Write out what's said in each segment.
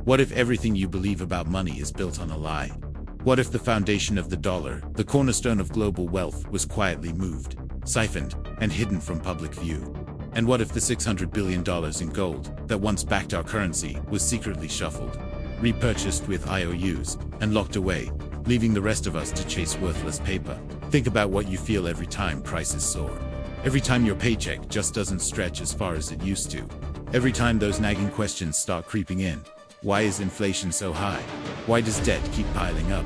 What if everything you believe about money is built on a lie? What if the foundation of the dollar, the cornerstone of global wealth, was quietly moved, siphoned, and hidden from public view? And what if the $600 billion in gold that once backed our currency was secretly shuffled, repurchased with IOUs, and locked away, leaving the rest of us to chase worthless paper? Think about what you feel every time prices soar. Every time your paycheck just doesn't stretch as far as it used to. Every time those nagging questions start creeping in. Why is inflation so high? Why does debt keep piling up?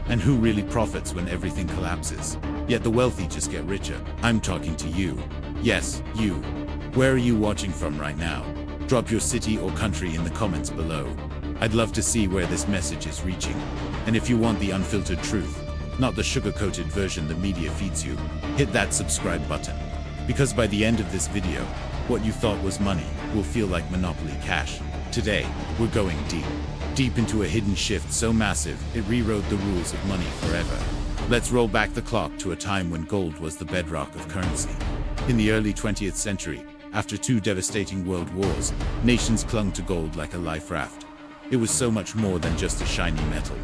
And who really profits when everything collapses? Yet the wealthy just get richer. I'm talking to you. Yes, you. Where are you watching from right now? Drop your city or country in the comments below. I'd love to see where this message is reaching. And if you want the unfiltered truth, not the sugar-coated version the media feeds you, hit that subscribe button. Because by the end of this video, what you thought was money will feel like Monopoly cash. Today, we're going deep into a hidden shift so massive it rewrote the rules of money forever. Let's roll back the clock to a time when gold was the bedrock of currency. In the early 20th century, after two devastating world wars, nations clung to gold like a life raft. It was so much more than just a shiny metal.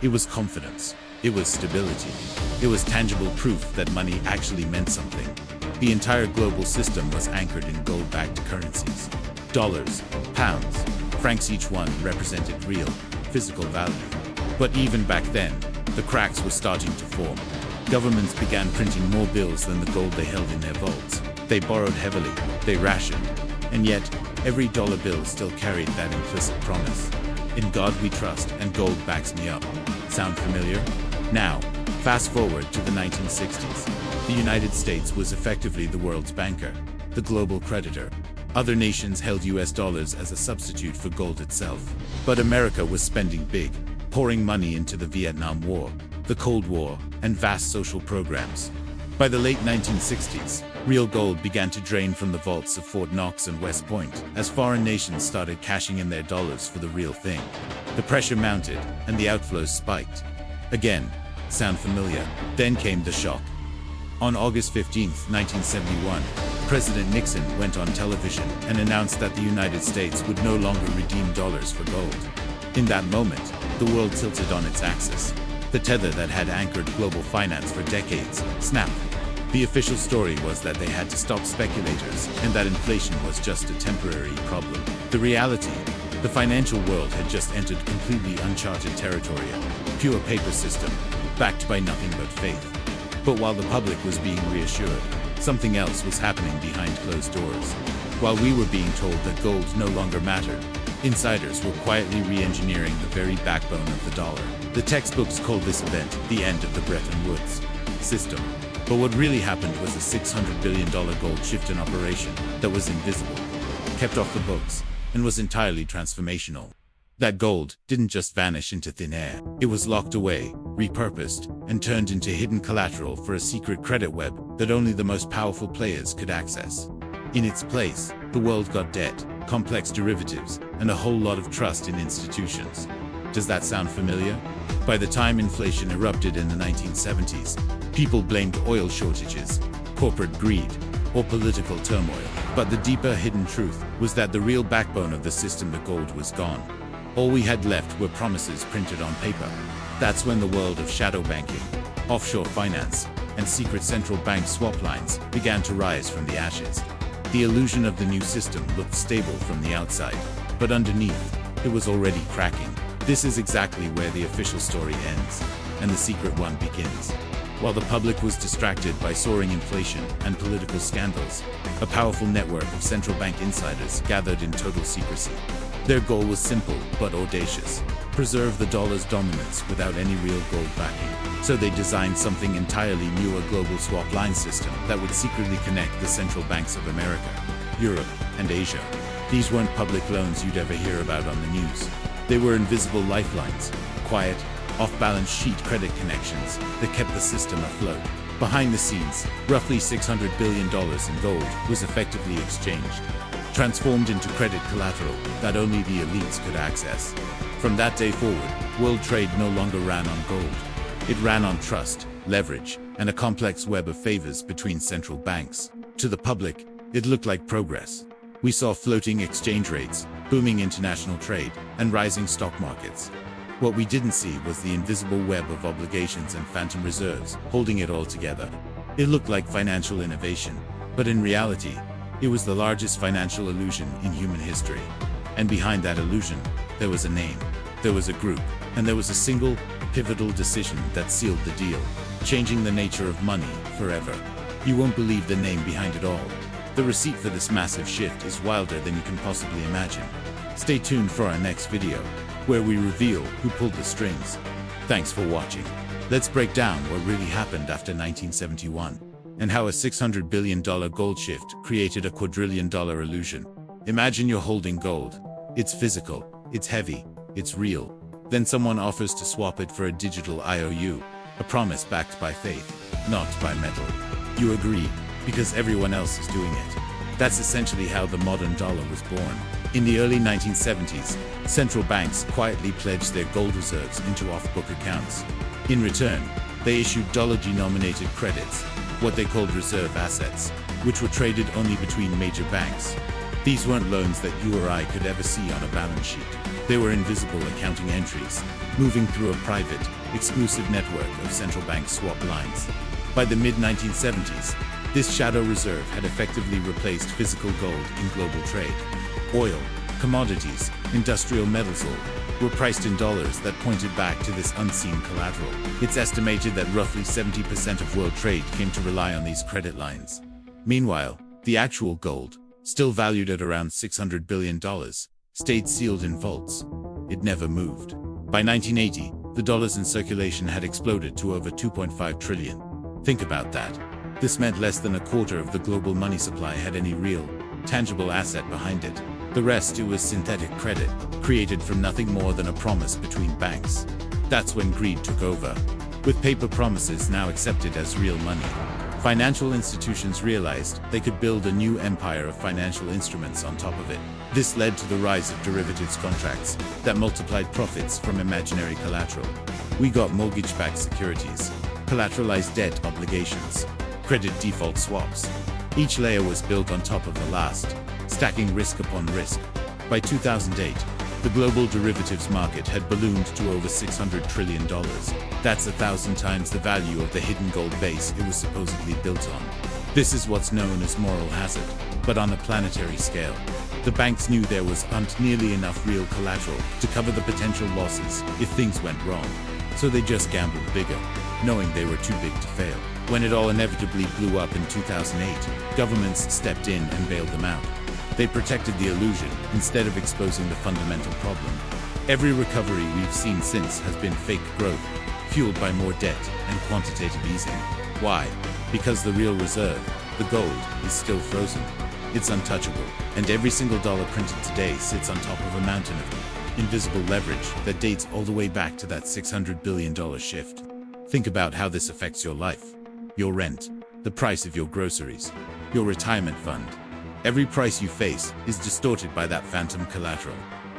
It was confidence. It was stability. It was tangible proof that money actually meant something. The entire global system was anchored in gold-backed currencies. Dollars, pounds, francs, each one represented real, physical value. But even back then, the cracks were starting to form. Governments began printing more bills than the gold they held in their vaults. They borrowed heavily, they rationed, and yet, every dollar bill still carried that implicit promise. In God we trust, and gold backs me up. Sound familiar? Now, fast forward to the 1960s. The United States was effectively the world's banker, the global creditor. Other nations held US dollars as a substitute for gold itself. But America was spending big, pouring money into the Vietnam War, the Cold War, and vast social programs. By the late 1960s, real gold began to drain from the vaults of Fort Knox and West Point as foreign nations started cashing in their dollars for the real thing. The pressure mounted, and the outflows spiked. Again, sound familiar? Then came the shock. On August 15, 1971, President Nixon went on television and announced that the United States would no longer redeem dollars for gold. In that moment, the world tilted on its axis. The tether that had anchored global finance for decades snapped. The official story was that they had to stop speculators and that inflation was just a temporary problem. The reality, the financial world had just entered completely uncharted territory, a pure paper system, backed by nothing but faith. But while the public was being reassured, something else was happening behind closed doors. While we were being told that gold no longer mattered, insiders were quietly re-engineering the very backbone of the dollar. The textbooks called this event the end of the Bretton Woods system. But what really happened was a $600 billion gold shift in operation that was invisible, kept off the books, and was entirely transformational. That gold didn't just vanish into thin air. It was locked away, repurposed, and turned into hidden collateral for a secret credit web that only the most powerful players could access. In its place, the world got debt, complex derivatives, and a whole lot of trust in institutions. Does that sound familiar? By the time inflation erupted in the 1970s, people blamed oil shortages, corporate greed, or political turmoil. But the deeper hidden truth was that the real backbone of the system, the gold, was gone. All we had left were promises printed on paper. That's when the world of shadow banking, offshore finance, and secret central bank swap lines began to rise from the ashes. The illusion of the new system looked stable from the outside, but underneath, it was already cracking. This is exactly where the official story ends, and the secret one begins. While the public was distracted by soaring inflation and political scandals, a powerful network of central bank insiders gathered in total secrecy. Their goal was simple but audacious: preserve the dollar's dominance without any real gold backing. So they designed something entirely new, a global swap line system that would secretly connect the central banks of America, Europe, and Asia. These weren't public loans you'd ever hear about on the news. They were invisible lifelines, quiet, off-balance sheet credit connections that kept the system afloat. Behind the scenes, roughly $600 billion in gold was effectively exchanged, transformed into credit collateral that only the elites could access. From that day forward, world trade no longer ran on gold. It ran on trust, leverage, and a complex web of favors between central banks. To the public, it looked like progress. We saw floating exchange rates, booming international trade, and rising stock markets. What we didn't see was the invisible web of obligations and phantom reserves holding it all together. It looked like financial innovation, but in reality, it was the largest financial illusion in human history. And behind that illusion, there was a name, there was a group, and there was a single, pivotal decision that sealed the deal, changing the nature of money forever. You won't believe the name behind it all. The receipt for this massive shift is wilder than you can possibly imagine. Stay tuned for our next video, where we reveal who pulled the strings. Thanks for watching. Let's break down what really happened after 1971, and how a $600 billion gold shift created a quadrillion-dollar illusion. Imagine you're holding gold. It's physical, it's heavy, it's real. Then someone offers to swap it for a digital IOU, a promise backed by faith, not by metal. You agree, because everyone else is doing it. That's essentially how the modern dollar was born. In the early 1970s, central banks quietly pledged their gold reserves into off-book accounts. In return, they issued dollar-denominated credits, what they called reserve assets, which were traded only between major banks. These weren't loans that you or I could ever see on a balance sheet. They were invisible accounting entries, moving through a private, exclusive network of central bank swap lines. By the mid-1970s, this shadow reserve had effectively replaced physical gold in global trade. Oil, commodities, industrial metals were priced in dollars that pointed back to this unseen collateral. It's estimated that roughly 70% of world trade came to rely on these credit lines. Meanwhile, the actual gold, still valued at around $600 billion, stayed sealed in vaults. It never moved. By 1980, the dollars in circulation had exploded to over 2.5 trillion. Think about that. This meant less than a quarter of the global money supply had any real, tangible asset behind it. The rest, it was synthetic credit, created from nothing more than a promise between banks. That's when greed took over, with paper promises now accepted as real money. Financial institutions realized they could build a new empire of financial instruments on top of it. This led to the rise of derivatives contracts that multiplied profits from imaginary collateral. We got mortgage-backed securities, collateralized debt obligations, credit default swaps. Each layer was built on top of the last, stacking risk upon risk. By 2008, the global derivatives market had ballooned to over $600 trillion. That's 1,000 times the value of the hidden gold base it was supposedly built on. This is what's known as moral hazard, but on a planetary scale. The banks knew there wasn't nearly enough real collateral to cover the potential losses if things went wrong. So they just gambled bigger, knowing they were too big to fail. When it all inevitably blew up in 2008, governments stepped in and bailed them out. They protected the illusion instead of exposing the fundamental problem. Every recovery we've seen since has been fake growth, fueled by more debt and quantitative easing. Why? Because the real reserve, the gold, is still frozen. It's untouchable, and every single dollar printed today sits on top of a mountain of invisible leverage that dates all the way back to that $600 billion shift. Think about how this affects your life. Your rent, the price of your groceries, your retirement fund. Every price you face is distorted by that phantom collateral.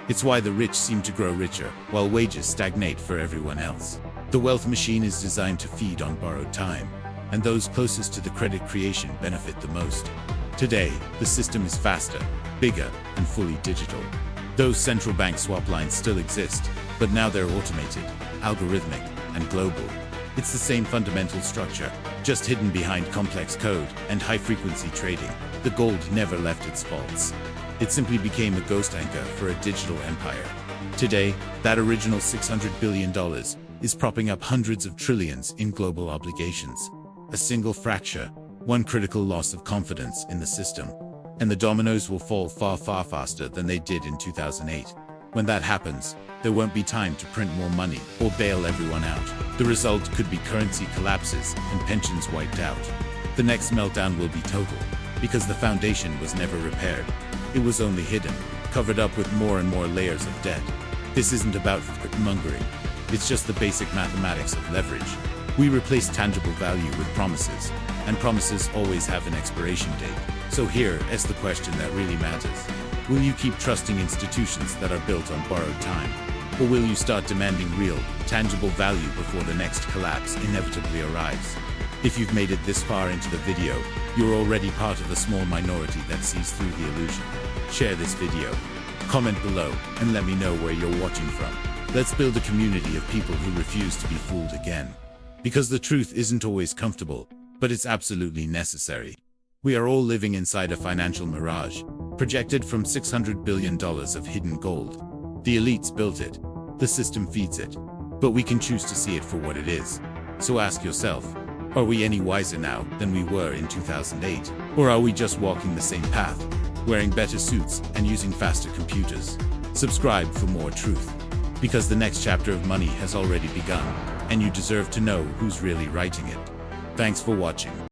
It's why the rich seem to grow richer, while wages stagnate for everyone else. The wealth machine is designed to feed on borrowed time, and those closest to the credit creation benefit the most. Today, the system is faster, bigger, and fully digital. Those central bank swap lines still exist, but now they're automated, algorithmic, and global. It's the same fundamental structure, just hidden behind complex code and high-frequency trading. The gold never left its vaults. It simply became a ghost anchor for a digital empire. Today, that original $600 billion is propping up hundreds of trillions in global obligations. A single fracture, one critical loss of confidence in the system, and the dominoes will fall far, far faster than they did in 2008. When that happens, there won't be time to print more money or bail everyone out. The result could be currency collapses and pensions wiped out. The next meltdown will be total, because the foundation was never repaired. It was only hidden, covered up with more and more layers of debt. This isn't about mongering. It's just the basic mathematics of leverage. We replace tangible value with promises, and promises always have an expiration date. So here is the question that really matters. Will you keep trusting institutions that are built on borrowed time? Or will you start demanding real, tangible value before the next collapse inevitably arrives? If you've made it this far into the video, you're already part of the small minority that sees through the illusion. share this video, comment below, and let me know where you're watching from. Let's build a community of people who refuse to be fooled again. Because the truth isn't always comfortable, but it's absolutely necessary. We are all living inside a financial mirage, projected from $600 billion of hidden gold. The elites built it. The system feeds it. But we can choose to see it for what it is. So ask yourself, are we any wiser now than we were in 2008? Or are we just walking the same path, wearing better suits and using faster computers? Subscribe for more truth. Because the next chapter of money has already begun, and you deserve to know who's really writing it. Thanks for watching.